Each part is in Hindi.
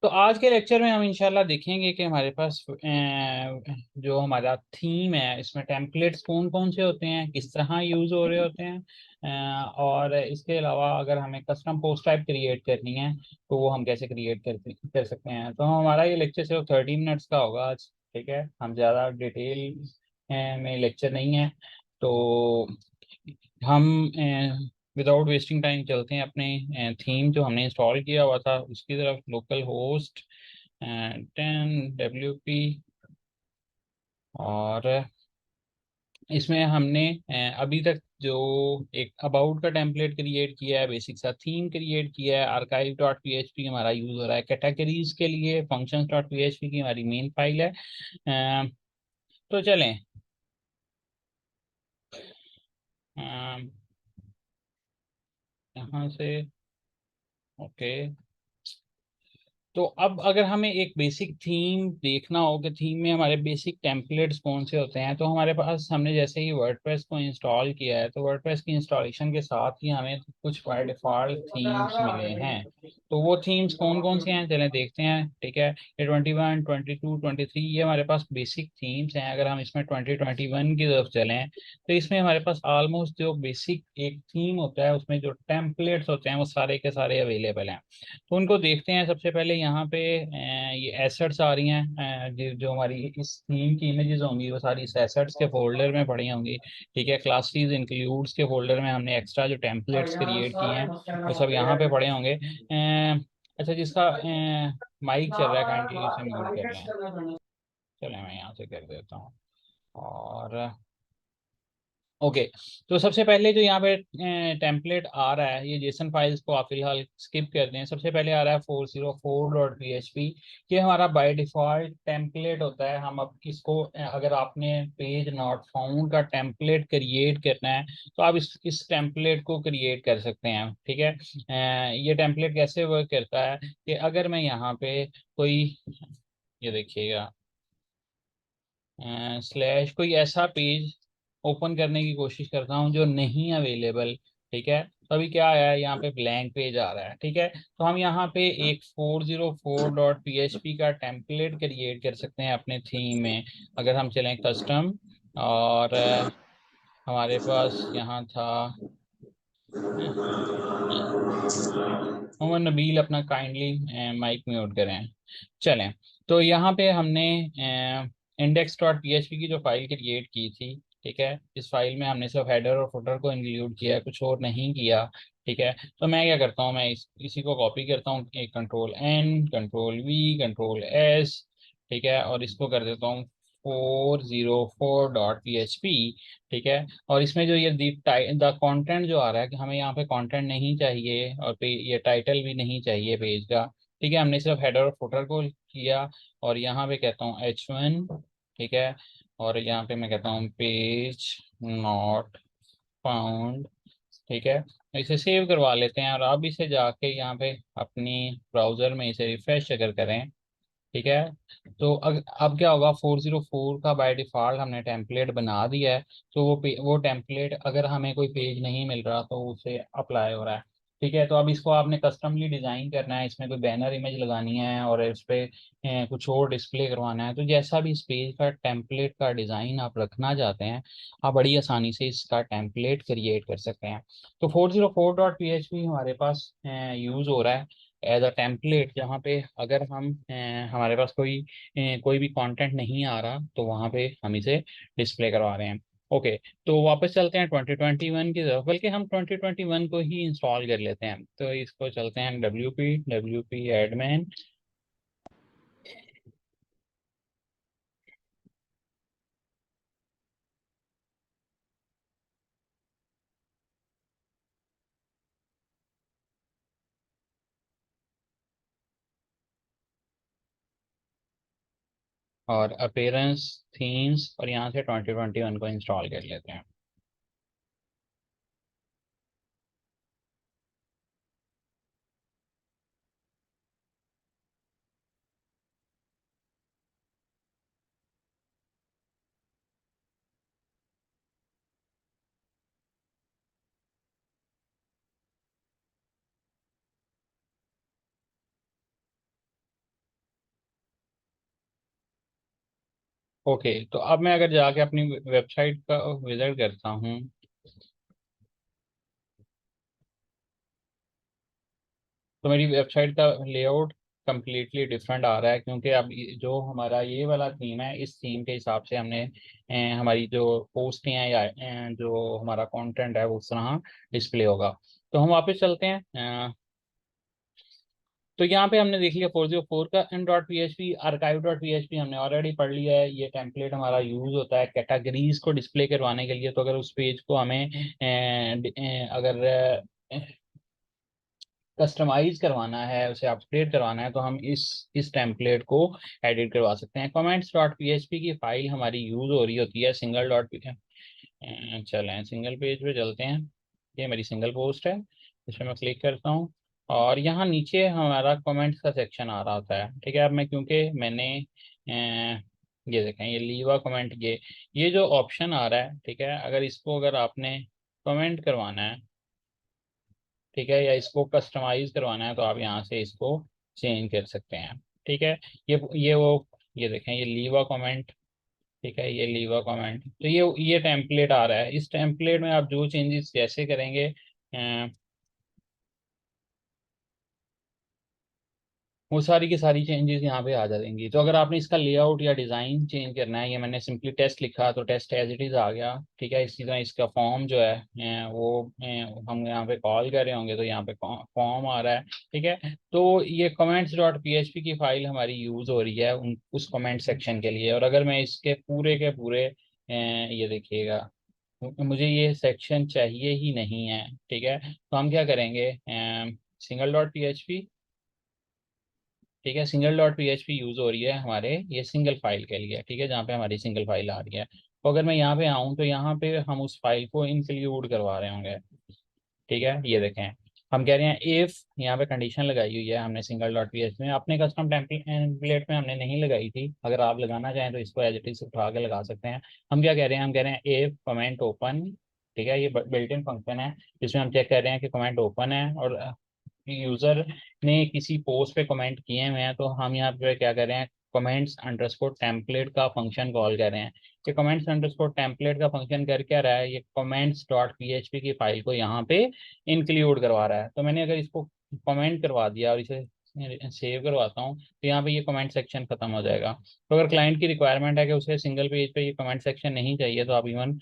तो आज के लेक्चर में हम इंशाल्लाह देखेंगे कि हमारे पास जो हमारा थीम है इसमें टेम्पलेट्स कौन कौन से होते हैं, किस तरह यूज़ हो रहे होते हैं। और इसके अलावा अगर हमें कस्टम पोस्ट टाइप क्रिएट करनी है तो वो हम कैसे क्रिएट कर सकते हैं। तो हमारा ये लेक्चर सिर्फ 30 मिनट्स का होगा आज। ठीक है, हम ज़्यादा डिटेल में लेक्चर नहीं है। तो हम विदाउट वेस्टिंग टाइम चलते हैं अपने थीम जो हमने इंस्टॉल किया हुआ था उसकी तरफ। Local host 10 WP। और इसमें हमने अभी तक जो एक अबाउट का टेम्पलेट क्रिएट किया है, बेसिक सा थीम क्रिएट किया है, archive dot P H P हमारा यूज़ हो रहा है, कैटेगरीज के लिए functions dot P H P की हमारी मेन फाइल है। तो चलें यहाँ से। ओके, तो अब अगर हमें एक बेसिक थीम देखना हो कि थीम में हमारे बेसिक टेम्पलेट्स कौन से होते हैं, तो हमारे पास हमने जैसे ही वर्डप्रेस को इंस्टॉल किया है तो वर्डप्रेस की इंस्टॉलेशन के साथ ही हमें कुछ बाय डिफॉल्ट थीम्स मिले हैं। तो वो थीम्स कौन कौन से हैं चलें देखते हैं। ठीक है, ये 21, 22, 23 ये हमारे पास बेसिक थीम्स हैं। अगर हम इसमें 2021 की तरफ चलें तो इसमें हमारे पास ऑलमोस्ट जो बेसिक एक थीम होता है उसमें जो टेम्पलेट्स होते हैं वो सारे के सारे अवेलेबल हैं। तो उनको देखते हैं। सबसे पहले यहाँ पे ये एसेट्स आ रही हैं। जो हमारी इस थीम की इमेजेस होंगी वो सारी इस एसेट्स के फोल्डर में पड़ी होंगी। ठीक है, क्लासेस इंक्लूड्स के फोल्डर में हमने एक्स्ट्रा जो टेम्पलेट्स क्रिएट किए हैं वो सब यहाँ पे पड़े होंगे। अच्छा, जिसका माइक चल रहा है काइंडली उसे म्यूट कर लें। चलें मैं यहाँ से कर देता हूँ। और ओके, तो सबसे पहले जो यहाँ पे टेम्पलेट आ रहा है, ये जेसन फाइल्स को आप फिलहाल स्किप कर दें। सबसे पहले आ रहा है 404.php। ये हमारा बाय डिफॉल्ट टेम्पलेट होता है। हम अब इसको अगर आपने पेज नॉट फाउंड का टेम्पलेट क्रिएट करना है तो आप इस टेम्पलेट को क्रिएट कर सकते हैं। ठीक है, ये टेम्पलेट कैसे वर्क करता है कि अगर मैं यहाँ पे कोई, ये देखिएगा, स्लैश कोई ऐसा पेज ओपन करने की कोशिश करता हूँ जो नहीं अवेलेबल। ठीक है, तो अभी क्या आया है, यहाँ पे ब्लैंक पेज आ रहा है। ठीक है, तो हम यहाँ पे एक 404.php का टेम्पलेट क्रिएट कर सकते हैं अपने थीम में। अगर हम चलें कस्टम, और हमारे पास यहाँ था मोहम्मद नबील, अपना काइंडली माइक म्यूट करें। चलें, तो यहाँ पे हमने index dot P H P की जो फाइल क्रिएट की थी। ठीक है, इस फाइल में हमने सिर्फ हेडर और फुटर को इंक्लूड किया है, कुछ और नहीं किया। ठीक है, तो मैं क्या करता हूँ, मैं इसी को कॉपी करता हूँ, एक control N, control V, control S. ठीक है, और इसको कर देता हूँ 404.php। ठीक है, और इसमें जो ये द कंटेंट जो आ रहा है कि हमें यहाँ पे कंटेंट नहीं चाहिए और ये टाइटल भी नहीं चाहिए पेज का। ठीक है, हमने सिर्फ हेडर और फुटर को किया। और यहाँ पे कहता हूँ H1। ठीक है, और यहाँ पे मैं कहता हूँ पेज नॉट फाउंड। ठीक है, तो इसे सेव करवा लेते हैं और अब इसे जाके यहाँ पे अपनी ब्राउज़र में इसे रिफ्रेश अगर करें। ठीक है, तो अब क्या होगा, 404 का बाय डिफ़ॉल्ट हमने टेम्पलेट बना दिया है। तो वो टेम्पलेट अगर हमें कोई पेज नहीं मिल रहा तो उसे अप्लाई हो रहा है। ठीक है, तो अब इसको आपने कस्टमली डिज़ाइन करना है, इसमें कोई बैनर इमेज लगानी है और इस पे कुछ और डिस्प्ले करवाना है, तो जैसा भी इस पेज का टेम्पलेट का डिज़ाइन आप रखना चाहते हैं आप बड़ी आसानी से इसका टेम्पलेट क्रिएट कर सकते हैं। तो 404.php हमारे पास यूज़ हो रहा है एज अ टेम्पलेट, जहाँ पे अगर हम हमारे पास कोई भी कंटेंट नहीं आ रहा तो वहाँ पे हम इसे डिस्प्ले करवा रहे हैं। ओके, तो वापस चलते हैं 2021 की तरफ, बल्कि हम 2021 को ही इंस्टॉल कर लेते हैं। तो इसको चलते हैं डब्ल्यू पी एडमिन। और अपेयरेंस, थीम्स, और यहाँ से 2021 को इंस्टॉल कर लेते हैं। ओके, तो अब मैं अगर जाके अपनी वेबसाइट का विजिट करता हूँ, तो मेरी वेबसाइट का लेआउट कम्प्लीटली डिफरेंट आ रहा है, क्योंकि अब जो हमारा ये वाला थीम है, इस थीम के हिसाब से हमने हमारी जो पोस्ट हैं या जो हमारा कंटेंट है वो उस तरह डिस्प्ले होगा। तो हम वापस चलते हैं। तो यहाँ पे हमने देख लिया 404 का in dot P H P, archive dot P H P हमने ऑलरेडी पढ़ लिया है। ये टेम्पलेट हमारा यूज होता है कैटेगरीज को डिस्प्ले करवाने के लिए। तो अगर उस पेज को हमें अगर कस्टमाइज करवाना है, उसे अपडेट करवाना है, तो हम इस टेम्पलेट को एडिट करवा सकते हैं। कमेंट्स डॉट पीएचपी की फाइल हमारी यूज हो रही होती है सिंगल डॉट, चलें सिंगल पेज पे चलते हैं। ये मेरी सिंगल पोस्ट है, इस पर मैं क्लिक करता हूँ और यहाँ नीचे हमारा कमेंट्स का सेक्शन आ रहा होता है। ठीक है, अब मैं क्योंकि मैंने ये देखें, ये लीवा कमेंट, ये जो ऑप्शन आ रहा है, ठीक है, अगर इसको अगर आपने कमेंट करवाना है, ठीक है, या इसको कस्टमाइज करवाना है, तो आप यहाँ से इसको चेंज कर सकते हैं। ठीक है, ये देखें, ये लीवा कमेंट, ठीक है, ये लीवा कमेंट, तो ये टेम्पलेट आ रहा है। इस टेम्पलेट में आप जो चेंजेस जैसे करेंगे, वो सारी की सारी चेंजेस यहाँ पे आ जाएंगी। तो अगर आपने इसका लेआउट या डिज़ाइन चेंज करना है, ये मैंने सिंपली टेस्ट लिखा तो टेस्ट एज इट इज़ आ गया। ठीक है, इसी तरह इसका फॉर्म जो है हम यहाँ पे कॉल कर रहे होंगे, तो यहाँ पे फॉर्म आ रहा है। ठीक है, तो ये कमेंट्स डॉट पीएचपी की फाइल हमारी यूज़ हो रही है उस कमेंट सेक्शन के लिए। और अगर मैं इसके पूरे के पूरे ये देखिएगा, मुझे ये सेक्शन चाहिए ही नहीं है। ठीक है, तो हम क्या करेंगे, सिंगल डॉट पीएचपी, ठीक है, सिंगल डॉट पीएचपी यूज हो रही है हमारे ये सिंगल फाइल के लिए। ठीक है, जहाँ पे हमारी सिंगल फाइल आ रही है, तो अगर मैं यहाँ पे आऊँ तो यहाँ पे हम उस फाइल को इंक्लूड करवा रहे होंगे। ठीक है, ये देखें, हम कह रहे हैं इफ, यहाँ पे कंडीशन लगाई हुई है हमने सिंगल डॉट पीएचपी में, अपने कस्टम टेम्पलेट में हमने नहीं लगाई थी। अगर आप लगाना चाहें तो इसको एज इट इज उठा के लगा सकते हैं। हम क्या कह रहे हैं, हम कह रहे हैं इफ कमेंट ओपन। ठीक है, ये बिल्ट इन फंक्शन है जिसमें हम चेक कर रहे हैं कि कमेंट ओपन है और यूजर ने किसी पोस्ट पे कमेंट किए हुए हैं, तो हम यहाँ पे क्या कर रहे हैं, कमेंट्स अंडरस्कोर टेम्पलेट का फंक्शन कॉल कर रहे हैं। ये कमेंट्स अंडरस्कोर टेम्पलेट का फंक्शन कर क्या रहा है, ये कमेंट्स डॉट पीएचपी की फाइल को यहाँ पे इंक्लूड करवा रहा है। तो मैंने अगर इसको कमेंट करवा दिया और इसे सेव करवाता हूँ, तो यहाँ पे ये कमेंट सेक्शन खत्म हो जाएगा। तो अगर क्लाइंट की रिक्वायरमेंट है कि उसे सिंगल पेज पे ये कमेंट सेक्शन नहीं चाहिए, तो आप इवन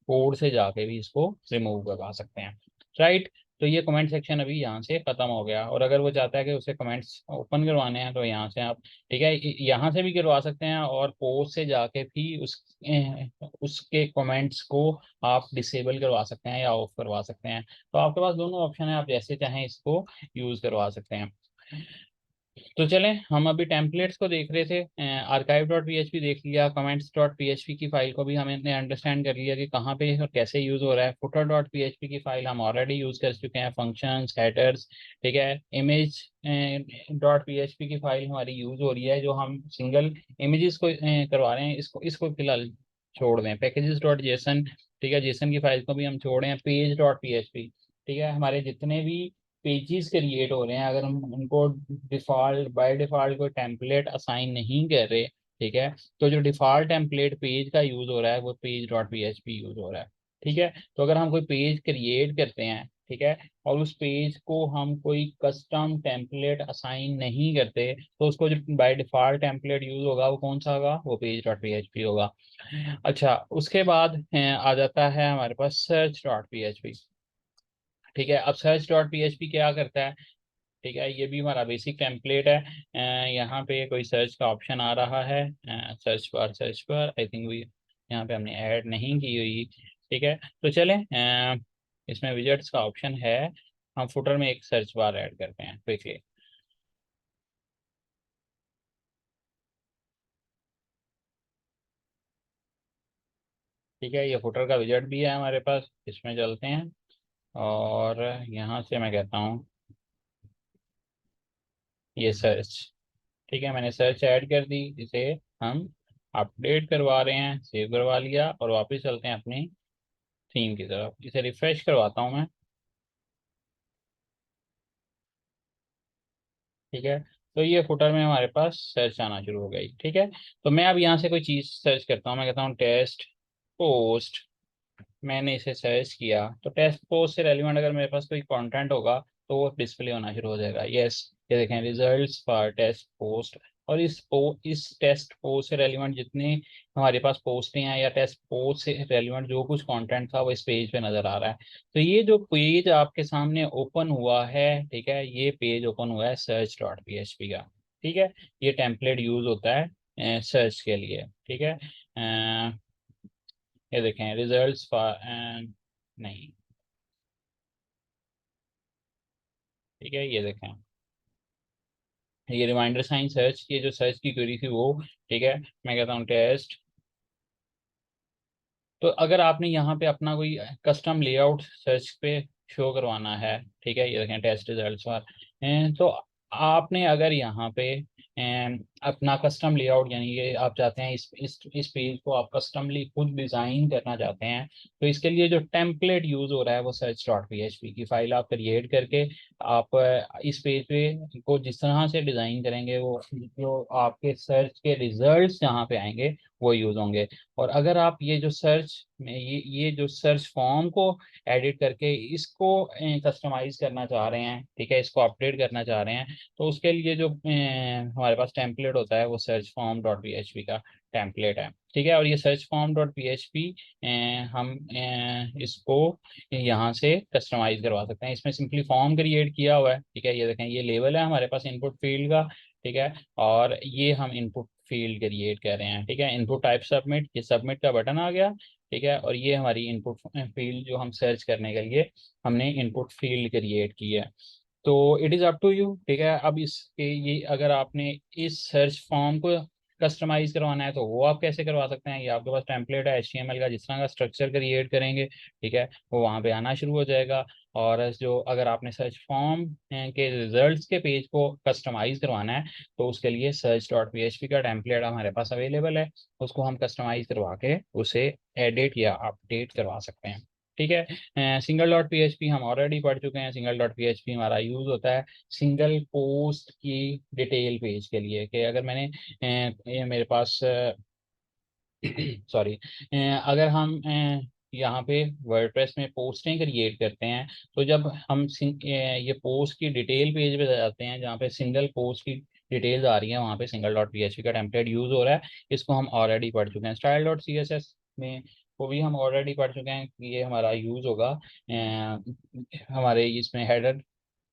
कोड से जाके भी इसको रिमूव करवा सकते हैं। राइट, तो ये कमेंट सेक्शन अभी यहाँ से खत्म हो गया। और अगर वो चाहता है कि उसे कमेंट्स ओपन करवाने हैं, तो यहाँ से आप, ठीक है, यहाँ से भी करवा सकते हैं और पोस्ट से जाके भी उसके कमेंट्स को आप डिसेबल करवा सकते हैं या ऑफ करवा सकते हैं। तो आपके पास दोनों ऑप्शन है, आप जैसे चाहें इसको यूज करवा सकते हैं। तो चलें, हम अभी टेम्पलेट्स को देख रहे थे, आर्काइव डॉट पीएचपी देख लिया, कमेंट्स डॉट पीएचपी की फाइल को भी हमने अंडरस्टैंड कर लिया कि कहाँ पे और कैसे यूज हो रहा है। फुटर डॉट पीएचपी की फाइल हम ऑलरेडी यूज कर चुके हैं, फंक्शंस, हेडर्स। ठीक है, इमेज डॉट पीएचपी की फाइल हमारी यूज हो रही है, जो हम सिंगल इमेजेस को करवा रहे हैं, इसको इसको फिलहाल छोड़ दें। पैकेजेस डॉट जेसन, ठीक है, जेसन की फाइल को भी हम छोड़ दें। पेज डॉट पीएचपी, ठीक है, हमारे जितने भी पेजेस क्रिएट हो रहे हैं, अगर हम उनको डिफॉल्ट बाय डिफॉल्ट कोई टेम्पलेट असाइन नहीं कर रहे, ठीक है, तो जो डिफॉल्ट टेम्पलेट पेज का यूज हो रहा है वो पेज डॉट पीएचपी यूज हो रहा है। ठीक है, तो अगर हम कोई पेज क्रिएट करते हैं, ठीक है, और उस पेज को हम कोई कस्टम टेम्पलेट असाइन नहीं करते, तो उसको जो बाय डिफॉल्ट टेम्पलेट यूज होगा वो कौन सा होगा, वो पेज डॉट पीएचपी होगा। अच्छा, उसके बाद आ जाता है हमारे पास सर्च डॉट पीएचपी। ठीक है, अब सर्च डॉट पीएचपी क्या करता है, ठीक है, ये भी हमारा बेसिक टेम्पलेट है। यहाँ पे कोई सर्च का ऑप्शन आ रहा है, सर्च बार आई थिंक भी यहाँ पे हमने ऐड नहीं की हुई। ठीक है, तो चलें, इसमें विजेट्स का ऑप्शन है, हम फुटर में एक सर्च बार ऐड करते हैं क्विकली। ठीक है, ये फुटर का विजेट भी है हमारे पास, इसमें चलते हैं और यहाँ से मैं कहता हूँ ये सर्च। ठीक है, मैंने सर्च ऐड कर दी, इसे हम अपडेट करवा रहे हैं, सेव करवा लिया और वापस चलते हैं अपनी थीम की तरफ। इसे रिफ्रेश करवाता हूँ मैं। ठीक है, तो ये फुटर में हमारे पास सर्च आना शुरू हो गई। ठीक है, तो मैं अब यहाँ से कोई चीज़ सर्च करता हूँ, मैं कहता हूँ टेस्ट पोस्ट। मैंने इसे सर्च किया तो टेस्ट पोस्ट से रेलिवेंट अगर मेरे पास कोई कंटेंट होगा तो वो डिस्प्ले होना शुरू हो जाएगा। यस, ये देखें रिजल्ट्स फॉर टेस्ट पोस्ट। और इस टेस्ट पोस्ट से रेलिवेंट जितने हमारे पास पोस्टें हैं या टेस्ट पोस्ट से रेलिवेंट जो कुछ कंटेंट था वो इस पेज पे नजर आ रहा है। तो ये जो पेज आपके सामने ओपन हुआ है, ठीक है, ये पेज ओपन हुआ है search dot P H P का। ठीक है, ये टेम्पलेट यूज होता है सर्च के लिए। ठीक है, ये देखें रिजल्ट्स फॉर नहीं, ठीक है, ये देखें ये रिमाइंडर साइन सर्च की जो सर्च की क्वेरी थी वो। ठीक है, मैं कहता हूँ टेस्ट। तो अगर आपने यहाँ पे अपना कोई कस्टम लेआउट सर्च पे शो करवाना है, ठीक है, ये देखें टेस्ट रिजल्ट्स फॉर, तो आपने अगर यहाँ पे अपना कस्टम लेआउट यानी कि आप चाहते हैं इस पेज को आप कस्टमली खुद डिजाइन करना चाहते हैं, तो इसके लिए जो टेम्पलेट यूज हो रहा है वो search dot P H P की फाइल आप क्रिएट करके आप इस पेज पे को जिस तरह से डिजाइन करेंगे वो जो आपके सर्च के रिजल्ट्स जहाँ पे आएंगे वो यूज होंगे। और अगर आप ये जो सर्च में ये जो सर्च फॉर्म को एडिट करके इसको कस्टमाइज करना चाह रहे हैं, ठीक है, इसको अपडेट करना चाह रहे हैं, तो उसके लिए जो हमारे पास टेम्पलेट होता है वो search form dot P H P का टेम्पलेट है। ठीक है, और ये search form dot P H P हम इसको यहाँ से कस्टमाइज करवा सकते हैं। इसमें सिंपली फॉर्म क्रिएट किया हुआ है। ठीक है, ये देखें ये लेवल है हमारे पास इनपुट फील्ड का। ठीक है, और ये हम इनपुट फील्ड क्रिएट कर रहे हैं। ठीक है, इनपुट टाइप सबमिट, ये सबमिट का बटन आ गया। ठीक है, और ये हमारी इनपुट फील्ड जो हम सर्च करने के लिए हमने इनपुट फील्ड क्रिएट की है। तो it is up to you. ठीक है, अब इसके ये अगर आपने इस सर्च फॉर्म को कस्टमाइज करवाना है तो वो आप कैसे करवा सकते हैं। ये आपके पास टेम्पलेट है HTML का, जिस तरह का स्ट्रक्चर क्रिएट करेंगे, ठीक है, वो वहाँ पे आना शुरू हो जाएगा। और जो अगर आपने सर्च फॉर्म के रिजल्ट्स के पेज को कस्टमाइज करवाना है तो उसके लिए search dot P H P का टेम्पलेट हमारे पास अवेलेबल है। उसको हम कस्टमाइज करवा के उसे एडिट या अपडेट करवा सकते हैं। ठीक है, single dot P H P हम ऑलरेडी पढ़ चुके हैं। Single dot P H P हमारा यूज होता है सिंगल पोस्ट की डिटेल पेज के लिए, कि अगर मैंने ये मेरे पास सॉरी, अगर हम यहाँ पे वर्डप्रेस में पोस्टें क्रिएट करते हैं तो जब हम ये पोस्ट की डिटेल पेज पे जाते हैं जहाँ पे सिंगल पोस्ट की डिटेल्स आ रही हैं वहाँ पे single dot P H P का टेम्पलेट यूज हो रहा है। इसको हम ऑलरेडी पढ़ चुके हैं। Style dot C S S में वो भी हम ऑलरेडी पढ़ चुके हैं कि ये हमारा यूज होगा हमारे इसमें हेडर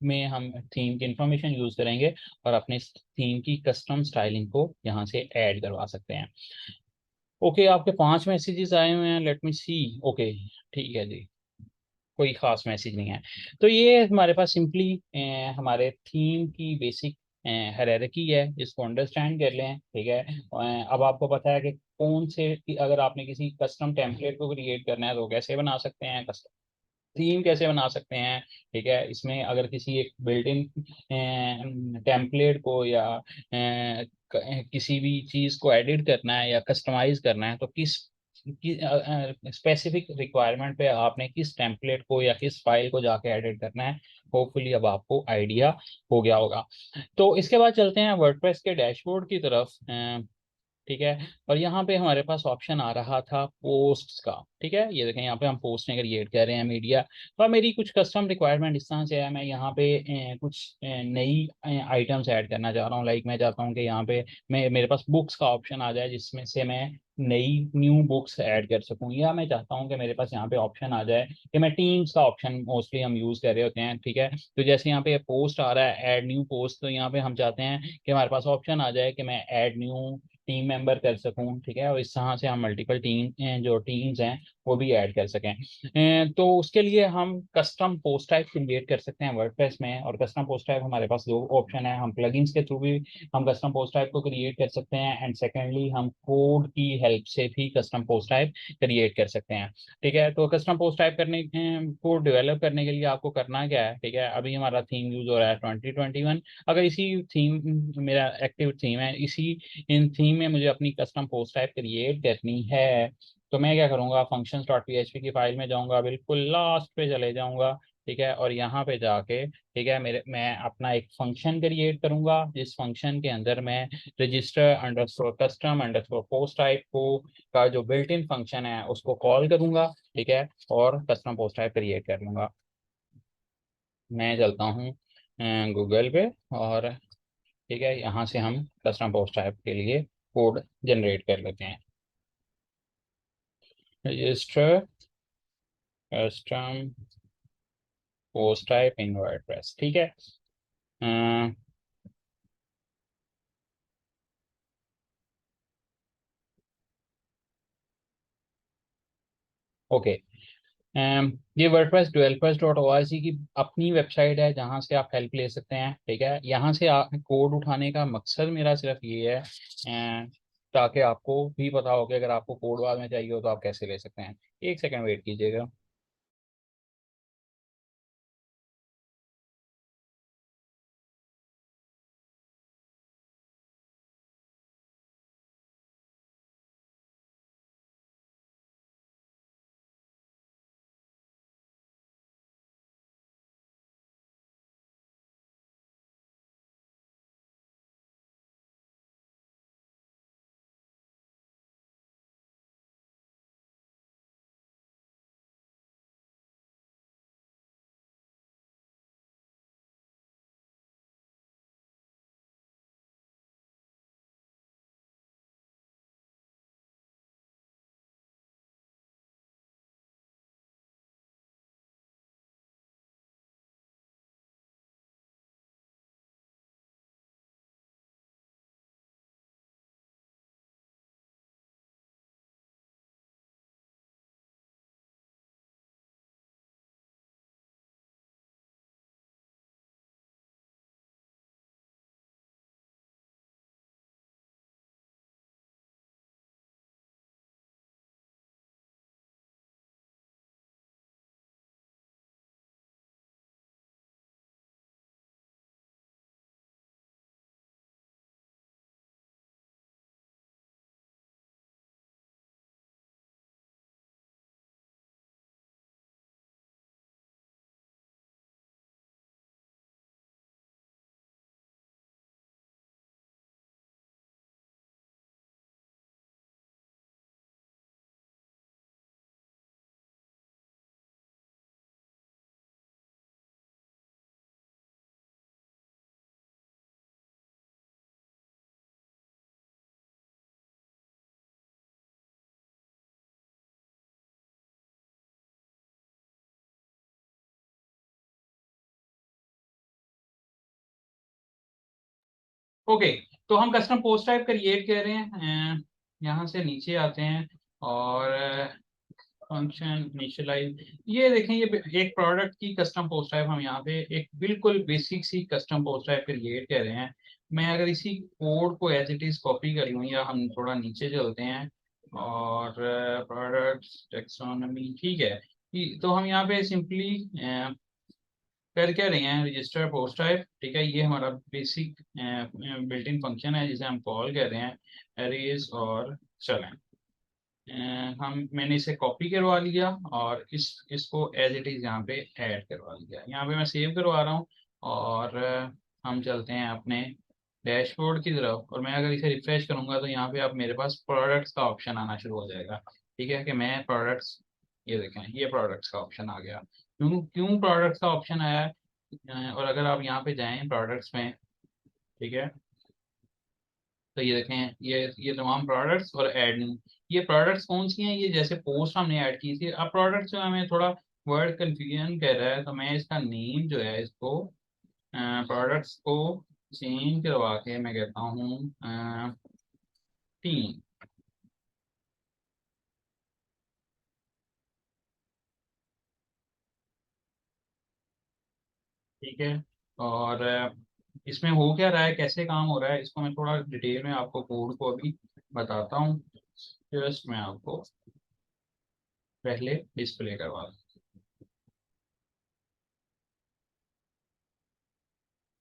में हम थीम की इंफॉर्मेशन यूज करेंगे और अपने थीम की कस्टम स्टाइलिंग को यहाँ से ऐड करवा सकते हैं। ओके, आपके 5 मैसेजेस आए हुए हैं, लेट मी सी। ओके, ठीक है जी, कोई खास मैसेज नहीं है। तो ये हमारे पास सिंपली हमारे थीम की बेसिक हायरार्की है, इसको अंडरस्टैंड कर लें। ठीक है, अब आपको पता है कि कौन से कि अगर आपने किसी कस्टम टेम्पलेट को क्रिएट करना है तो कैसे बना सकते हैं, थीम कैसे बना सकते हैं। ठीक है, इसमें अगर किसी एक बिल्ट इन टेम्पलेट को या किसी भी चीज़ को एडिट करना है या कस्टमाइज करना है तो किस स्पेसिफिक रिक्वायरमेंट पे आपने किस टेम्पलेट को या किस फाइल को जाके एडिट करना है। होपफुली अब आपको आइडिया हो गया होगा। तो इसके बाद चलते हैं वर्डप्रेस के डैशबोर्ड की तरफ। ठीक है, और यहाँ पे हमारे पास ऑप्शन आ रहा था पोस्ट्स का। ठीक है, ये देखें यहाँ पे हम पोस्टें क्रिएट कर रहे हैं मीडिया। तो अब मेरी कुछ कस्टम रिक्वायरमेंट इस तरह से है, मैं यहाँ पे कुछ नई आइटम्स ऐड करना चाह रहा हूँ। लाइक मैं चाहता हूँ कि यहाँ पे मेरे पास बुक्स का ऑप्शन आ जाए जिसमें से मैं नई न्यू बुक्स ऐड कर सकूँ, या मैं चाहता हूँ कि मेरे पास यहाँ पे ऑप्शन आ जाए कि मैं टीम्स का ऑप्शन मोस्टली हम यूज़ कर रहे होते हैं। ठीक है, तो जैसे यहाँ पे पोस्ट आ रहा है ऐड न्यू पोस्ट, तो यहाँ पे हम चाहते हैं कि हमारे पास ऑप्शन आ जाए कि मैं ऐड न्यू टीम मेंबर कर सकूं। ठीक है, और इस तरह से हम मल्टीपल टीम जो टीम्स हैं वो भी ऐड कर सकें। तो उसके लिए हम कस्टम पोस्ट टाइप क्रिएट कर सकते हैं वर्डप्रेस में। और कस्टम पोस्ट टाइप हमारे पास दो ऑप्शन है, हम प्लगइन्स के थ्रू भी हम कस्टम पोस्ट टाइप को क्रिएट कर सकते हैं, एंड सेकेंडली हम कोड की हेल्प से भी कस्टम पोस्ट टाइप क्रिएट कर सकते हैं। ठीक है, तो कस्टम पोस्ट टाइप करने को डेवलप करने के लिए आपको करना क्या है। ठीक है, अभी हमारा थीम यूज हो रहा है 2021। अगर इसी थीम मेरा एक्टिव थीम है, इसी इन थीम में मुझे अपनी कस्टम पोस्ट टाइप क्रिएट करनी है, तो मैं क्या करूँगा functions dot P H P की फाइल में जाऊँगा, बिल्कुल लास्ट पे चले जाऊँगा। ठीक है, और यहाँ पे जाके ठीक है मैं अपना एक फंक्शन क्रिएट करूंगा, जिस फंक्शन के अंदर मैं register underscore custom underscore post type को का जो बिल्ट इन फंक्शन है उसको कॉल करूंगा, ठीक है, और कस्टम पोस्ट टाइप क्रिएट कर लूंगा। मैं चलता हूँ गूगल पे, और ठीक है यहाँ से हम कस्टम पोस्ट टाइप के लिए कोड जनरेट कर लेते हैं। Register custom post type in WordPress, ठीक है। ओके, ये WordPress developers dot O R G की अपनी वेबसाइट है जहाँ से आप हेल्प ले सकते हैं, ठीक है। यहाँ से कोड उठाने का मकसद मेरा सिर्फ ये है ताकि आपको भी पता हो कि अगर आपको कोड बाद में चाहिए हो तो आप कैसे ले सकते हैं। एक सेकंड वेट कीजिएगा। ओके, तो हम कस्टम पोस्ट टाइप क्रिएट कर रहे हैं। यहाँ से नीचे आते हैं और फंक्शन इनिशियलाइज, ये देखें ये एक प्रोडक्ट की कस्टम पोस्ट टाइप हम यहाँ पे एक बिल्कुल बेसिक सी कस्टम पोस्ट टाइप क्रिएट कर रहे हैं। मैं अगर इसी कोड को एज इट इज कॉपी कर लूँ, या हम थोड़ा नीचे चलते हैं और प्रोडक्ट्स टेक्सोनॉमी, ठीक है। तो हम यहाँ पे सिंपली कर क्या रहे हैं, रजिस्टर पोस्ट टाइप, ठीक है। ये हमारा बेसिक बिल्ट इन फंक्शन है जिसे हम कॉल कर रहे हैं अरेज और चलें। मैंने इसे कॉपी करवा लिया और इसको एज इट इज़ यहाँ पे ऐड करवा लिया। यहाँ पे मैं सेव करवा रहा हूँ और हम चलते हैं अपने डैशबोर्ड की तरफ, और मैं अगर इसे रिफ्रेश करूंगा तो यहाँ पे आप मेरे पास प्रोडक्ट्स का ऑप्शन आना शुरू हो जाएगा, ठीक है। कि मैं प्रोडक्ट्स, ये देखें ये प्रोडक्ट्स का ऑप्शन आ गया। क्यों क्यों प्रोडक्ट्स का ऑप्शन आया है? और अगर आप यहाँ पे जाएं प्रोडक्ट्स में, ठीक है, तो ये देखें ये तमाम प्रोडक्ट्स और ऐड न्यू, ये प्रोडक्ट्स कौन सी हैं? ये जैसे पोस्ट हमने ऐड की थी। अब प्रोडक्ट्स जो हमें थोड़ा वर्ड कंफ्यूजन कर रहा है, तो मैं इसका नेम जो है इसको प्रोडक्ट्स को चेंज करवा के मैं कहता हूँ टीम, ठीक है। और इसमें हो क्या रहा है, कैसे काम हो रहा है, इसको मैं थोड़ा डिटेल में आपको कोड को अभी बताता हूँ। जस्ट मैं आपको पहले डिस्प्ले करवा दूँ।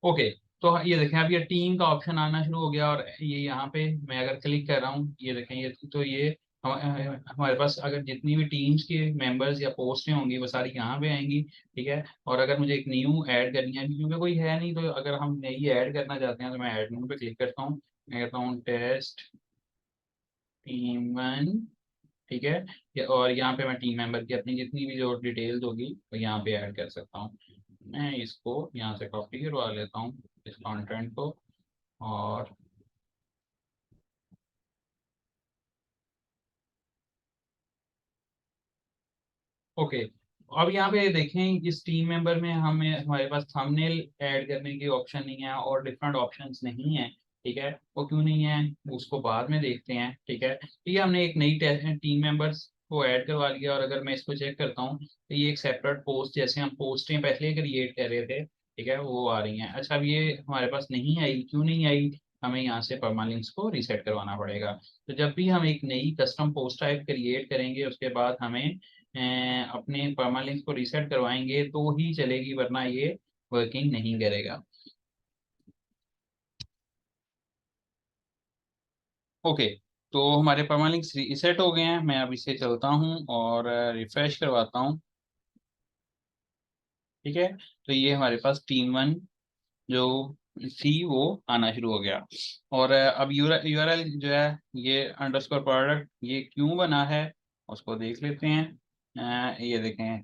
ओके, तो ये देखें अब ये टीम का ऑप्शन आना शुरू हो गया, और ये यहाँ पे मैं अगर क्लिक कर रहा हूँ, ये देखें ये तो ये हमारे पास अगर जितनी भी टीम्स के मेंबर्स या पोस्टें होंगी वो सारी यहाँ पे आएंगी, ठीक है। और अगर मुझे एक न्यू ऐड करनी है क्योंकि कोई है नहीं, तो अगर हम नई ऐड करना चाहते हैं तो मैं ऐड न्यू पे क्लिक करता हूँ। मैं कहता हूँ टेस्ट टीम वन, ठीक है। और यहाँ पे मैं टीम मेंबर की अपनी जितनी भी जो डिटेल्स होगी वो यहाँ पे ऐड कर सकता हूँ। मैं इसको यहाँ से कॉपी करवा लेता हूँ इस कंटेंट को। और ओके, अब यहाँ पे देखें इस टीम मेंबर में हमें हमारे पास थंबनेल ऐड करने की ऑप्शन नहीं है और डिफरेंट ऑप्शंस नहीं है, ठीक है। वो क्यों नहीं है उसको बाद में देखते हैं, ठीक है। तो ये हमने एक नई टीम मेंबर्स को ऐड करवा लिया, और अगर मैं इसको चेक करता हूँ तो ये एक सेपरेट पोस्ट, जैसे हम पोस्टें पहले क्रिएट कर रहे थे, ठीक है, वो आ रही हैं। अच्छा, अब ये हमारे पास नहीं आई, क्यों नहीं आई? हमें यहाँ से परमालिंक्स को रीसेट करवाना पड़ेगा। तो जब भी हम एक नई कस्टम पोस्ट टाइप क्रिएट करेंगे उसके बाद हमें अपने परमालिंक को रीसेट करवाएंगे तो ही चलेगी, वरना ये वर्किंग नहीं करेगा। ओके, तो हमारे परमालिंक्स रीसेट हो गए हैं। मैं अब इसे चलता हूँ और रिफ्रेश करवाता हूँ, ठीक है। तो ये हमारे पास टीम वन जो थी वो आना शुरू हो गया। और अब यूआरएल जो है, ये अंडरस्कोर प्रोडक्ट ये क्यों बना है उसको देख लेते हैं। ये देखें।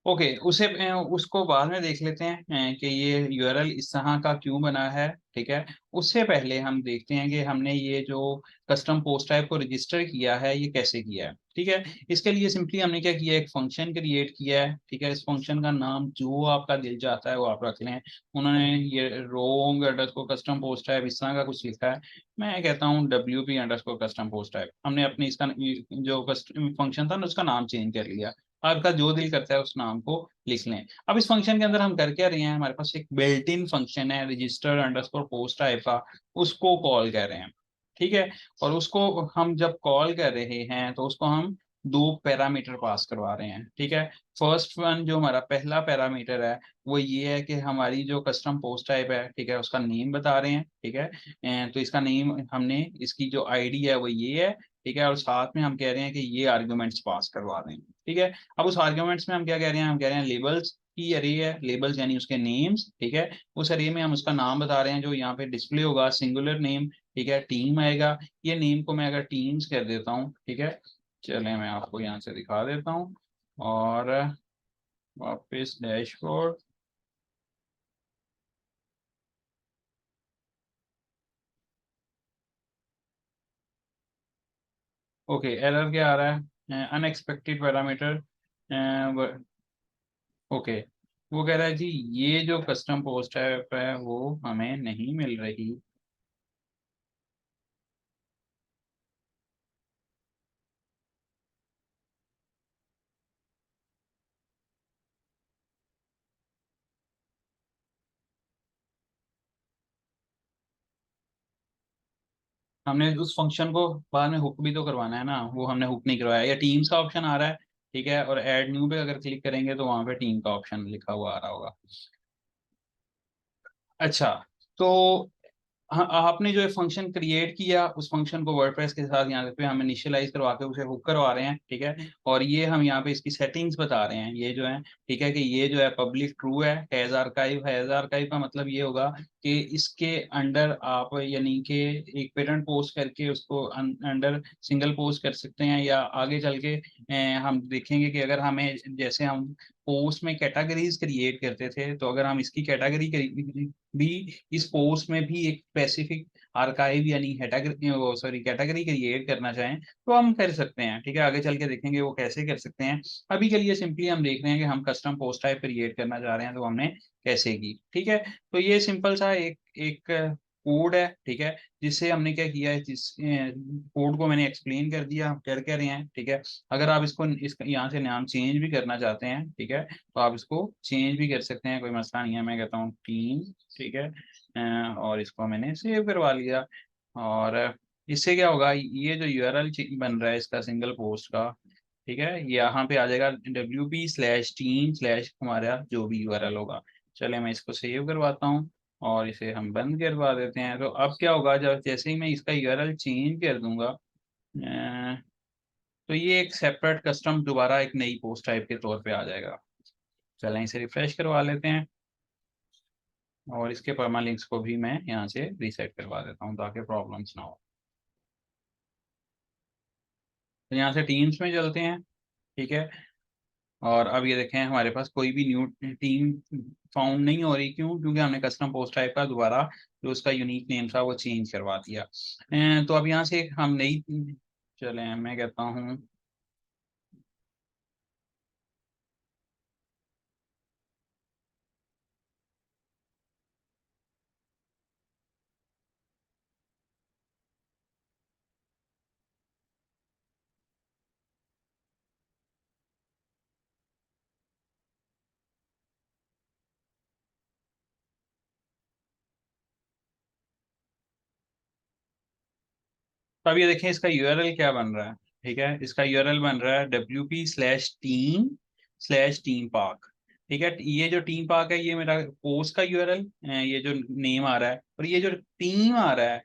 ओके, उसे उसको बाद में देख लेते हैं कि ये यूआरएल इस तरह का क्यों बना है, ठीक है। उससे पहले हम देखते हैं कि हमने ये जो कस्टम पोस्ट टाइप को रजिस्टर किया है ये कैसे किया है, ठीक है। इसके लिए सिंपली हमने क्या किया, एक फंक्शन क्रिएट किया है, ठीक है। इस फंक्शन का नाम जो आपका दिल चाहता है वो आप रख लें। उन्होंने ये रोंग अंडरस्कोर कस्टम पोस्ट टाइप इस तरह का कुछ लिखा है। मैं कहता हूँ WP underscore custom post type. हमने अपनी इसका जो फंक्शन था ना उसका नाम चेंज कर लिया। आपका जो दिल करता है उस नाम को लिख लें। अब इस फंक्शन के अंदर हम कर क्या रहे हैं, हमारे पास एक बिल्ट इन फंक्शन है रजिस्टर अंडरस्कोर पोस्ट टाइप का, उसको कॉल कर रहे हैं, ठीक है। और उसको हम जब कॉल कर रहे हैं तो उसको हम दो पैरामीटर पास करवा रहे हैं, ठीक है। फर्स्ट वन जो हमारा पहला पैरामीटर है वो ये है कि हमारी जो कस्टम पोस्ट टाइप है, ठीक है, उसका नेम बता रहे हैं, ठीक है। तो इसका नेम हमने, इसकी जो आईडी है वो ये है, ठीक है। और साथ में हम कह रहे हैं कि ये आर्ग्यूमेंट्स पास करवा रहे हैं, ठीक है। अब उस आर्ग्यूमेंट्स में हम क्या कह रहे हैं, हम कह रहे हैं लेबल्स की अरे है, लेबल्स यानी उसके नेम्स, ठीक है। उस अरे में हम उसका नाम बता रहे हैं जो यहाँ पे डिस्प्ले होगा, सिंगुलर नेम, ठीक है। टीम आएगा, ये नेम को मैं अगर टीम्स कर देता हूँ, ठीक है। चले मैं आपको यहाँ से दिखा देता हूँ। और वापस डैशबोर्ड। ओके, एरर क्या आ रहा है, अनएक्सपेक्टेड पैरामीटर। ओके, वो कह रहा है जी ये जो कस्टम पोस्ट है वो हमें नहीं मिल रही। हमने उस फंक्शन को बाद में हुक भी तो करवाना है ना, वो हमने हुक नहीं करवाया। या टीम्स का ऑप्शन आ रहा है, ठीक है। और ऐड न्यू पे अगर क्लिक करेंगे तो वहां पे टीम का ऑप्शन लिखा हुआ आ रहा होगा। अच्छा, तो आपने जो फंक्शन क्रिएट किया उस फंक्शन को वर्डप्रेस के साथ यहाँ पे हम इनिशियलाइज करवा के उसे हुक करवा रहे हैं, ठीक है। और ये हम यहाँ पे इसकी सेटिंग्स बता रहे हैं, ये जो है, ठीक है, कि ये जो है public true has archive. Has archive का मतलब ये होगा कि इसके अंडर आप यानी कि एक पेरेंट पोस्ट करके उसको अंडर सिंगल पोस्ट कर सकते हैं, या आगे चल के हम देखेंगे कि अगर हमें, जैसे हम पोस्ट में कैटेगरीज क्रिएट करते थे, तो अगर हम इसकी कैटेगरी भी इस पोस्ट में भी एक स्पेसिफिक आर्काइव यानी सॉरी कैटेगरी क्रिएट करना चाहें तो हम कर सकते हैं, ठीक है। आगे चल के देखेंगे वो कैसे कर सकते हैं। अभी के लिए सिंपली हम देख रहे हैं कि हम कस्टम पोस्ट टाइप क्रिएट करना चाह रहे हैं तो हमने कैसे की, ठीक है। तो ये सिंपल सा एक एक कोड है, ठीक है, जिससे हमने क्या किया है, जिस कोड को मैंने एक्सप्लेन कर दिया हम कर रहे हैं, ठीक है। अगर आप इसको यहाँ से नाम चेंज भी करना चाहते हैं, ठीक है, तो आप इसको चेंज भी कर सकते हैं, कोई मसला नहीं है। मैं कहता हूँ टीम, ठीक है। और इसको मैंने सेव करवा लिया। और इससे क्या होगा, ये जो यूआरएल बन रहा है इसका सिंगल पोस्ट का, ठीक है, ये यहाँ पे आ जाएगा WP/team/ हमारा जो भी यूआरएल होगा। चले मैं इसको सेव करवाता हूँ और इसे हम बंद करवा देते हैं। तो अब क्या होगा, जब जैसे ही मैं इसका यूआरएल चेंज कर दूंगा, तो ये एक सेपरेट कस्टम दोबारा एक नई पोस्ट टाइप के तौर पे आ जाएगा। चलें इसे रिफ्रेश करवा लेते हैं और इसके परमालिंक्स को भी मैं यहाँ से रीसेट करवा देता हूँ ताकि प्रॉब्लम्स ना हो। तो यहाँ से टीम्स में चलते हैं, ठीक है। और अब ये देखें हमारे पास कोई भी न्यू टीम फाउंड नहीं हो रही, क्यों? क्योंकि हमने कस्टम पोस्ट टाइप का दोबारा जो उसका यूनिक नेम था वो चेंज करवा दिया। तो अब यहाँ से हम नई, चलें मैं कहता हूँ तो अब ये देखें इसका यूआरएल क्या बन रहा है, ठीक है। इसका यूआरएल बन रहा है wp/team/team पार्क, ठीक है। ये जो टीम पार्क है ये मेरा पोस्ट का यूआरएल, ये जो नेम आ रहा है, और ये जो टीम आ रहा है,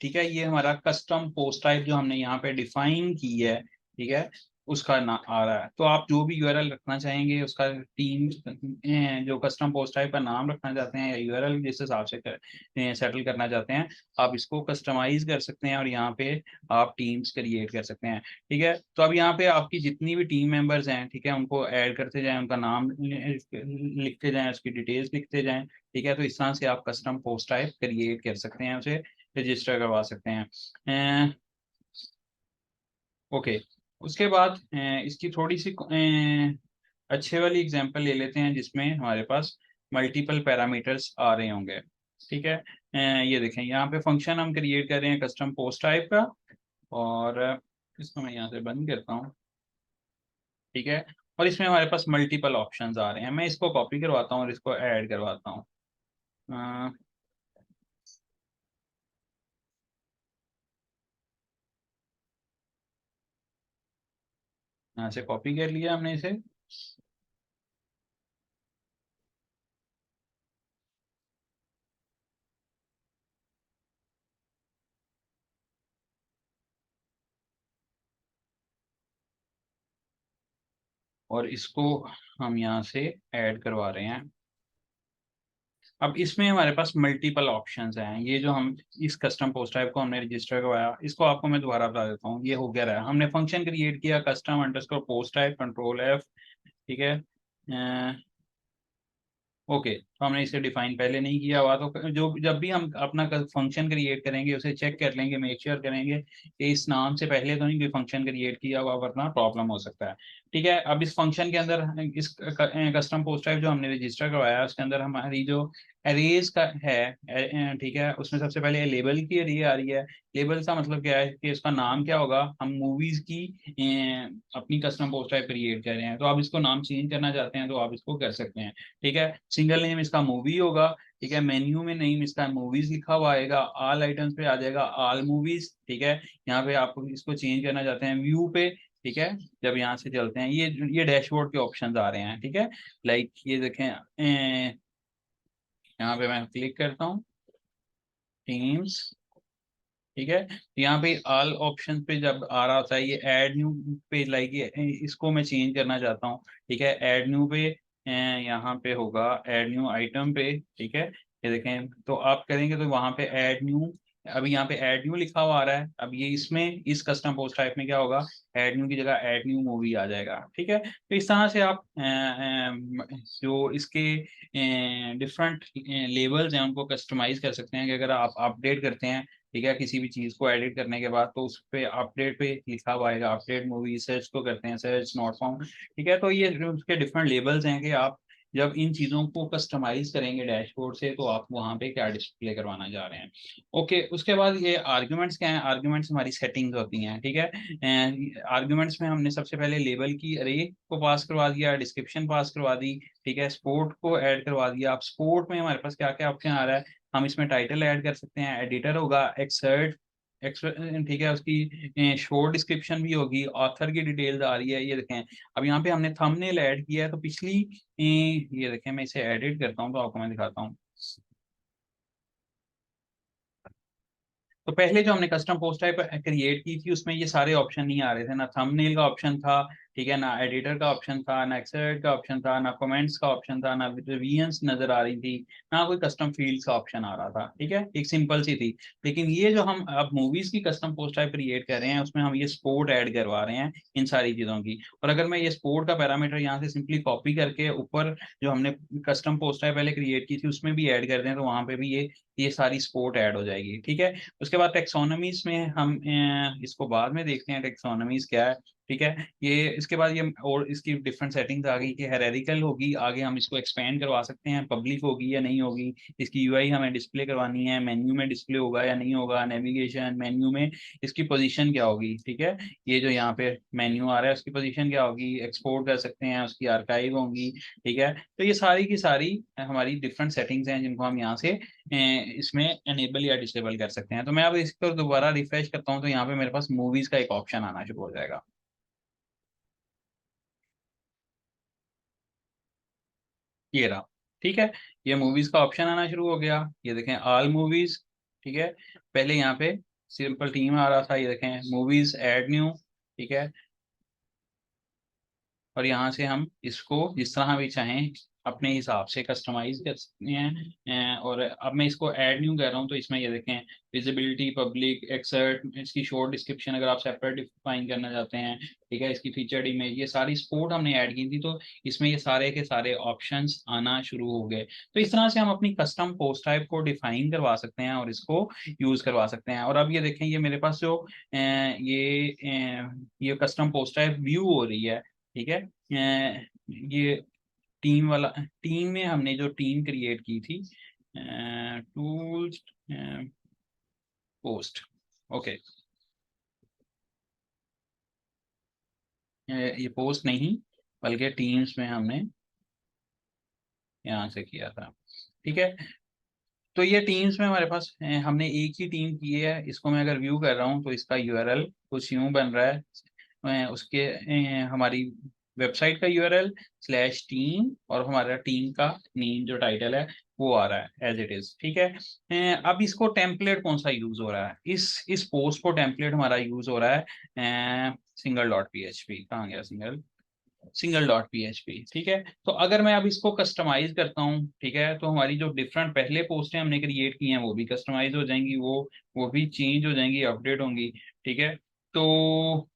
ठीक है, ये हमारा कस्टम पोस्ट टाइप जो हमने यहाँ पे डिफाइन की है, ठीक है, उसका ना आ रहा है। तो आप जो भी यूआरएल रखना चाहेंगे उसका टीम जो कस्टम पोस्ट टाइप का नाम रखना चाहते हैं या यूआरएल जिस हिसाब से सेटल करना चाहते हैं, आप इसको कस्टमाइज कर सकते हैं और यहाँ पे आप टीम्स क्रिएट कर सकते हैं, ठीक है। तो अब यहाँ पे आपकी जितनी भी टीम मेंबर्स हैं, ठीक है, उनको ऐड करते जाएं, उनका नाम लिखते जाएं, उसकी डिटेल्स लिखते जाएं, ठीक है। तो इस तरह से आप कस्टम पोस्ट टाइप क्रिएट कर सकते हैं, उसे रजिस्टर करवा सकते हैं। ओके, उसके बाद इसकी थोड़ी सी अच्छे वाली एग्जांपल ले लेते हैं जिसमें हमारे पास मल्टीपल पैरामीटर्स आ रहे होंगे, ठीक है। ये देखें यहाँ पे फंक्शन हम क्रिएट कर रहे हैं कस्टम पोस्ट टाइप का, और इसको मैं यहाँ से बंद करता हूँ, ठीक है। और इसमें हमारे पास मल्टीपल ऑप्शंस आ रहे हैं, मैं इसको कॉपी करवाता हूँ और इसको ऐड करवाता हूँ। अ, यहाँ से कॉपी कर लिया हमने इसे, और इसको हम यहाँ से ऐड करवा रहे हैं। अब इसमें हमारे पास मल्टीपल ऑप्शंस हैं, ये जो हम इस कस्टम पोस्ट टाइप को हमने रजिस्टर करवाया, इसको आपको मैं दोबारा बता देता हूँ। ये हो गया रहा है, हमने फंक्शन क्रिएट किया custom underscore post type control F, ठीक है। ओके, तो हमने इसे डिफाइन पहले नहीं किया हुआ, तो जो जब भी हम अपना फंक्शन क्रिएट करेंगे उसे चेक कर लेंगे, मेक श्योर करेंगे कि इस नाम से पहले तो नहीं कोई फंक्शन क्रिएट किया हुआ, वरना प्रॉब्लम हो सकता है, ठीक है। अब इस फंक्शन के अंदर इस कस्टम पोस्ट टाइप जो हमने रजिस्टर करवाया उसके अंदर हमारी जो एरेज का है, ठीक है, उसमें सबसे पहले लेबल की एरे आ रही है। लेबल का मतलब क्या है कि उसका नाम क्या होगा, हम मूवीज की अपनी कस्टम पोस्ट टाइप क्रिएट कर रहे हैं, तो आप इसको नाम चेंज करना चाहते हैं तो आप इसको कर सकते हैं, ठीक है। सिंगल नेम इसका मूवी होगा, ठीक है। मेन्यू में नेम इसका मूवीज लिखा हुआ आएगा, ऑल आइटम्स पे आ जाएगा ऑल मूवीज, ठीक है। यहाँ पे आप इसको चेंज करना चाहते हैं व्यू पे, ठीक है। जब यहाँ से चलते हैं ये डैशबोर्ड के ऑप्शंस आ रहे हैं, ठीक है। लाइक ये देखें, यहाँ पे मैं क्लिक करता हूँ टीम्स, ठीक है। तो यहाँ पे ऑल ऑप्शन पे जब आ रहा होता है ये ऐड न्यू पे, लाइक ये इसको मैं चेंज करना चाहता हूँ, ठीक है। ऐड न्यू पे यहाँ पे होगा ऐड न्यू आइटम पे, ठीक है। ये देखें तो आप करेंगे तो वहां पे ऐड न्यू, अभी यहाँ पे ऐड न्यू लिखा हुआ आ रहा है, अब ये इसमें इस कस्टम पोस्ट टाइप में क्या होगा, ऐड न्यू की जगह ऐड न्यू मूवी आ जाएगा, ठीक है। तो इस तरह से आप जो इसके डिफरेंट लेवल्स हैं उनको कस्टमाइज कर सकते हैं कि अगर आप अपडेट करते हैं, ठीक है, किसी भी चीज को एडिट करने के बाद, तो उस पे अपडेट पे लिखा हुआ आएगा अपडेट मूवी, सर्च को करते हैं सर्च नॉट फाउंड, ठीक है। तो ये उसके डिफरेंट लेबल्स हैं कि आप जब इन चीजों को कस्टमाइज करेंगे डैशबोर्ड से तो आप वहां पे क्या डिस्प्ले करवाना जा रहे हैं। ओके, उसके बाद ये आर्ग्यूमेंट्स क्या है, आर्ग्यूमेंट्स हमारी सेटिंग्स होती हैं, ठीक है। आर्ग्यूमेंट्स में हमने सबसे पहले लेबल की अरे को पास करवा दिया, डिस्क्रिप्शन पास करवा दी, ठीक है, स्पोर्ट को ऐड करवा दिया। अब स्पोर्ट में हमारे पास क्या क्या ऑप्शन आ रहा है, हम इसमें टाइटल ऐड कर सकते हैं, एडिटर होगा, एक्सर्ट, ठीक है, उसकी शॉर्ट डिस्क्रिप्शन भी होगी, ऑथर की डिटेल्स आ रही है, ये देखें। अब यहाँ पे हमने थंबनेल ऐड किया है, तो पिछली ये देखें, मैं इसे एडिट करता हूँ तो आपको मैं दिखाता हूँ। तो पहले जो हमने कस्टम पोस्ट टाइप क्रिएट की थी उसमें ये सारे ऑप्शन नहीं आ रहे थे, ना थंबनेल का ऑप्शन था, ठीक है, ना एडिटर का ऑप्शन था, ना एक्सर्ट का ऑप्शन था, ना कमेंट्स का ऑप्शन था, ना रिवीजन्स नजर आ रही थी, ना कोई कस्टम फील्ड्स का ऑप्शन आ रहा था, ठीक है, एक सिंपल सी थी। लेकिन ये जो हम अब मूवीज की कस्टम पोस्ट टाइप क्रिएट कर रहे हैं उसमें हम ये स्पोर्ट ऐड करवा रहे हैं इन सारी चीजों की। और अगर मैं ये स्पोर्ट का पैरामीटर यहाँ से सिंपली कॉपी करके ऊपर जो हमने कस्टम पोस्ट टाइप पहले क्रिएट की थी उसमें भी ऐड कर दें तो वहां पे भी ये सारी स्पोर्ट ऐड हो जाएगी, ठीक है। उसके बाद टेक्सोनमीज में हम इसको बाद में देखते हैं टेक्सोनमीज क्या है, ठीक है। ये इसके बाद ये और इसकी डिफरेंट सेटिंग्स आ गई कि हेरारिकल होगी, आगे हम इसको एक्सपेंड करवा सकते हैं, पब्लिक होगी या नहीं होगी, इसकी यूआई हमें डिस्प्ले करवानी है, मेन्यू में डिस्प्ले होगा या नहीं होगा, नेविगेशन मेन्यू में इसकी पोजीशन क्या होगी, ठीक है। ये जो यहाँ पे मेन्यू आ रहा है उसकी पोजीशन क्या होगी, एक्सपोर्ट कर सकते हैं, उसकी आर्काइव होंगी, ठीक है। तो ये सारी की सारी हमारी डिफरेंट सेटिंग्स हैं जिनको हम यहाँ से इसमें एनेबल या डिसेबल कर सकते हैं। तो मैं अब इसको दोबारा रिफ्रेश करता हूँ तो यहाँ पे मेरे पास मूवीज का एक ऑप्शन आना शुरू हो जाएगा। ये रहा, ठीक है। ये मूवीज का ऑप्शन आना शुरू हो गया, ये देखें ऑल मूवीज, ठीक है। पहले यहाँ पे सिंपल टीम आ रहा था, ये देखें मूवीज ऐड न्यू, ठीक है। और यहाँ से हम इसको जिस तरह भी चाहें अपने हिसाब से कस्टमाइज कर सकते हैं। और अब मैं इसको ऐड न्यू कर रहा हूँ तो इसमें ये देखें विजिबिलिटी, पब्लिक, एक्सर्ट, इसकी शॉर्ट डिस्क्रिप्शन अगर आप सेपरेट डिफाइन करना चाहते हैं, ठीक है, इसकी फीचर्ड इमेज, ये सारी स्पोर्ट हमने ऐड की थी तो इसमें ये सारे के सारे ऑप्शंस आना शुरू हो गए। तो इस तरह से हम अपनी कस्टम पोस्ट टाइप को डिफाइन करवा सकते हैं और इसको यूज करवा सकते हैं। और अब ये देखें ये मेरे पास जो ये कस्टम पोस्ट टाइप व्यू हो रही है, ठीक है। ये टीम वाला, टीम में हमने जो टीम क्रिएट की थी, टूल्स, पोस्ट, ओके, ये पोस्ट नहीं बल्कि टीम्स में हमने यहाँ से किया था, ठीक है। तो ये टीम्स में हमारे पास हमने एक ही टीम की है, इसको मैं अगर व्यू कर रहा हूँ तो इसका यूआरएल कुछ यूं बन रहा है, उसके हमारी वेबसाइट का यूआरएल स्लैश टीम और हमारा टीम का नेम जो टाइटल है वो आ रहा है एज इट इज, ठीक है। अब इसको टेम्पलेट कौन सा यूज हो रहा है, इस पोस्ट को टेम्पलेट हमारा यूज हो रहा है single dot P H P, कहाँ गया single, single dot P H P, ठीक है। तो अगर मैं अब इसको कस्टमाइज करता हूँ, ठीक है, तो हमारी जो डिफरेंट पहले पोस्टें हमने क्रिएट की हैं वो भी कस्टमाइज हो जाएंगी, वो भी चेंज हो जाएंगी, अपडेट होंगी, ठीक है। तो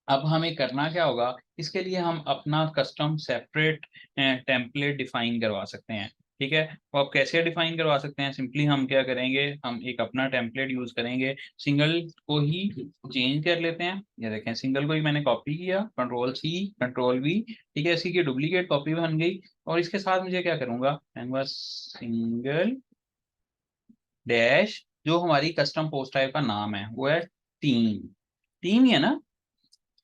अब हमें करना क्या होगा, इसके लिए हम अपना कस्टम सेपरेट टेम्पलेट डिफाइन करवा सकते हैं, ठीक है। तो आप कैसे डिफाइन करवा सकते हैं, सिंपली हम क्या करेंगे, हम एक अपना टेम्पलेट यूज करेंगे, सिंगल को ही चेंज कर लेते हैं, ये देखें सिंगल को ही मैंने कॉपी किया, कंट्रोल सी कंट्रोल वी, ठीक है, इसी की डुप्लीकेट कॉपी बन गई। और इसके साथ मुझे क्या करूंगा, मैं बस सिंगल डैश जो हमारी कस्टम पोस्ट टाइप का नाम है वो है टीम, टीम ही है ना।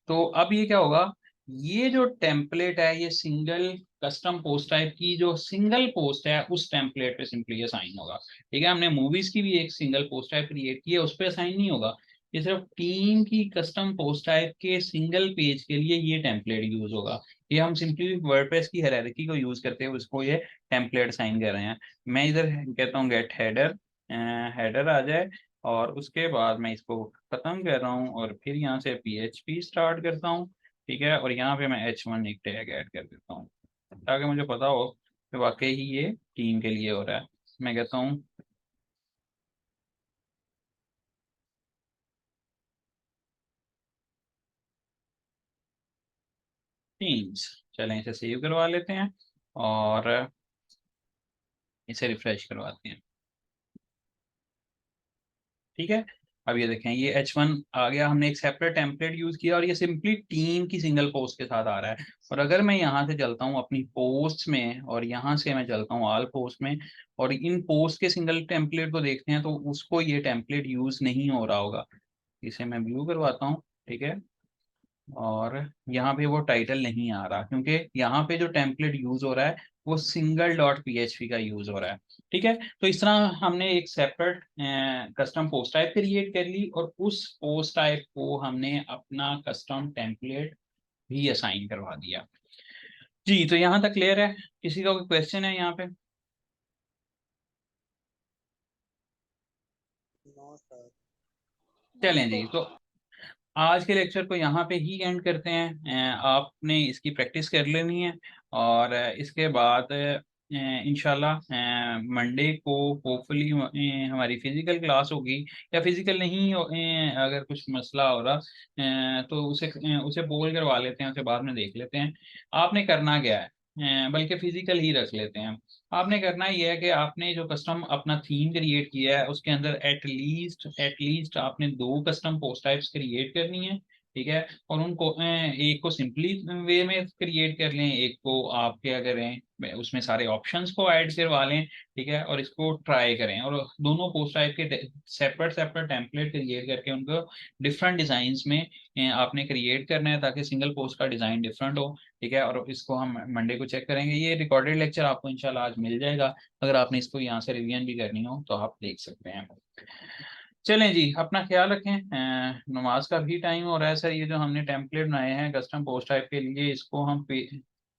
तो अब ये क्या होगा, ये जो टेम्पलेट है ये सिंगल कस्टम पोस्ट टाइप की जो सिंगल पोस्ट है उस टेम्पलेट पे सिंपली असाइन होगा, ठीक है। हमने मूवीज की भी एक सिंगल पोस्ट टाइप क्रिएट की है, उस पर असाइन नहीं होगा, ये सिर्फ टीम की कस्टम पोस्ट टाइप के सिंगल पेज के लिए ये टेम्पलेट यूज होगा। ये हम सिंपली वर्डप्रेस की हायरार्की को यूज करते हुए उसको ये टेम्पलेट असाइन कर रहे हैं। मैं इधर कहता हूँ गेट हेडर, हेडर आ जाए और उसके बाद मैं इसको खत्म कर रहा हूँ और फिर यहाँ से PHP स्टार्ट करता हूँ, ठीक है। और यहाँ पे मैं H1 एक टैग ऐड कर देता हूँ ताकि मुझे पता हो कि वाकई ही ये टीम के लिए हो रहा है। मैं कहता हूँ टीम्स, चलें इसे सेव करवा लेते हैं और इसे रिफ्रेश करवाते हैं, ठीक है। अब ये देखें ये H1 आ गया, हमने एक सेपरेट टेम्पलेट यूज किया और ये सिंपली टीम की सिंगल पोस्ट के साथ आ रहा है। और अगर मैं यहाँ से चलता हूँ अपनी पोस्ट में और यहाँ से मैं चलता हूँ ऑल पोस्ट में और इन पोस्ट के सिंगल टेम्पलेट को देखते हैं तो उसको ये टेम्पलेट यूज नहीं हो रहा होगा, इसे मैं व्यू करवाता हूँ, ठीक है। और यहाँ पे वो टाइटल नहीं आ रहा क्योंकि यहाँ पे जो टेम्पलेट यूज हो रहा है वो सिंगल डॉट PHP का यूज हो रहा है, ठीक है। तो इस तरह हमने एक separate custom post type create कर ली और उस पोस्ट टाइप को हमने अपना कस्टम टेम्पलेट भी असाइन करवा दिया। जी, तो यहाँ तक क्लियर है, किसी का कोई क्वेश्चन है यहाँ पे। चलें जी, तो आज के लेक्चर को यहाँ पे ही एंड करते हैं। आपने इसकी प्रैक्टिस कर लेनी है, और इसके बाद इंशाल्लाह मंडे को होपफुली हमारी फिजिकल क्लास होगी, या फिजिकल नहीं अगर कुछ मसला हो रहा तो उसे बोल करवा लेते हैं, उसे बाद में देख लेते हैं। आपने करना क्या है, बल्कि फिजिकल ही रख लेते हैं। आपने करना ये है कि आपने जो कस्टम अपना थीम क्रिएट किया है उसके अंदर एटलीस्ट आपने 2 कस्टम पोस्ट टाइप्स क्रिएट करनी है। ठीक है, और उनको एक को सिंपली वे में क्रिएट कर लें, एक को आप क्या करें, उसमें सारे ऑप्शंस को ऐड करवा लें। ठीक है, और इसको ट्राई करें, और दोनों पोस्ट टाइप के सेपरेट सेपरेट टेम्पलेट क्रिएट करके उनको डिफरेंट डिजाइन में आपने क्रिएट करना है, ताकि सिंगल पोस्ट का डिजाइन डिफरेंट हो। ठीक है, और इसको हम मंडे को चेक करेंगे। ये रिकॉर्डेड लेक्चर आपको इंशाल्लाह आज मिल जाएगा। अगर आपने इसको यहाँ से रिवीजन भी करनी हो तो आप देख सकते हैं। चलें जी, अपना ख्याल रखें। नमाज का भी टाइम हो रहा है सर। ये जो हमने टेम्पलेट बनाए हैं कस्टम पोस्ट टाइप के लिए, इसको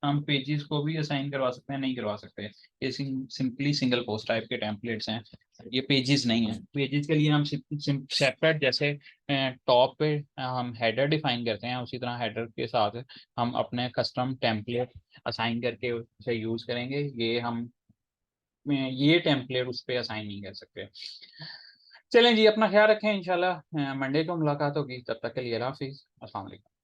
हम पेजेस को भी असाइन करवा सकते हैं, नहीं करवा सकते। ये सिंपली सिंगल पोस्ट टाइप के टेम्पलेट्स हैं, ये पेजेस नहीं है। पेजेस के लिए हम सेपरेट, जैसे टॉप पे हम हेडर डिफाइन करते हैं, उसी तरह हेडर के साथ हम अपने कस्टम टेम्पलेट असाइन करके उसे यूज करेंगे। ये टेम्पलेट उस पर असाइन नहीं कर सकते। चलें जी, अपना ख्याल रखें। इंशाल्लाह मंडे को मुलाकात होगी। तब तक के लिए अल्लाह हाफिज़, अस्सलाम वालेकुम।